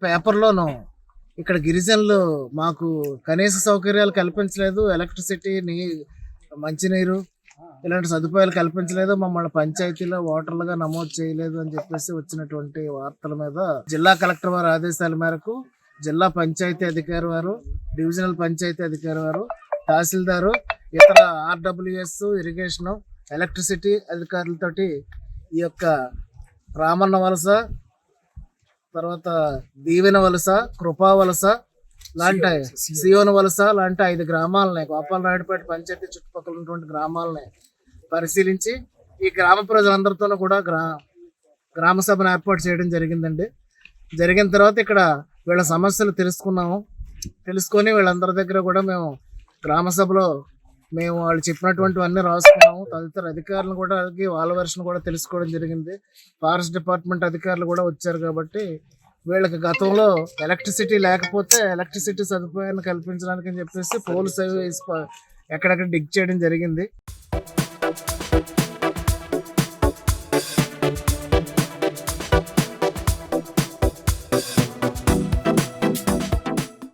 పేపర్‌లోను ఇక్కడ గిరిజనులు మాకు కనీస సౌకర్యాలు కల్పించలేదు. ఎలక్ట్రిసిటీ, మంచినీరు ఇలాంటి సదుపాయాలు కల్పించలేదు. మమ్మల్ని పంచాయతీలో ఓటర్లుగా నమోదు చేయలేదు అని చెప్పేసి వచ్చినటువంటి వార్తల మీద జిల్లా కలెక్టర్ వారి ఆదేశాల మేరకు జిల్లా పంచాయతీ అధికారి వారు, డివిజనల్ పంచాయతీ అధికారి వారు, తహసీల్దారు, ఇతర ఆర్డబ్ల్యూఎస్, ఇరిగేషను, ఎలక్ట్రిసిటీ అధికారులతోటి ఈ యొక్క రామన్న వలస, తర్వాత దీవెన వలస, కృపా వలస లాంటి, సియోన వలస లాంటి 5 గ్రామాలని, గోపాలరాయుడుపేట పంచాయతీ చుట్టుపక్కల ఉన్నటువంటి గ్రామాలని పరిశీలించి ఈ గ్రామ ప్రజలందరితోనూ కూడా గ్రామ సభను ఏర్పాటు చేయడం జరిగిందండి. జరిగిన తర్వాత ఇక్కడ వీళ్ళ సమస్యలు తెలుసుకొని వీళ్ళందరి దగ్గర కూడా మేము గ్రామ సభలో వాళ్ళు చెప్పినటువంటివన్నీ రాసుకున్నాము. తదితర అధికారులను కూడా వాళ్ళ వెర్షన్ కూడా తెలుసుకోవడం జరిగింది. ఫారెస్ట్ డిపార్ట్మెంట్ అధికారులు కూడా వచ్చారు కాబట్టి వీళ్ళకి గతంలో ఎలక్ట్రిసిటీ లేకపోతే ఎలక్ట్రిసిటీ సదుపాయాన్ని కల్పించడానికి అని చెప్పేసి పోల్స్ అవి ఎక్కడెక్కడ డిగ్ చేయడం జరిగింది.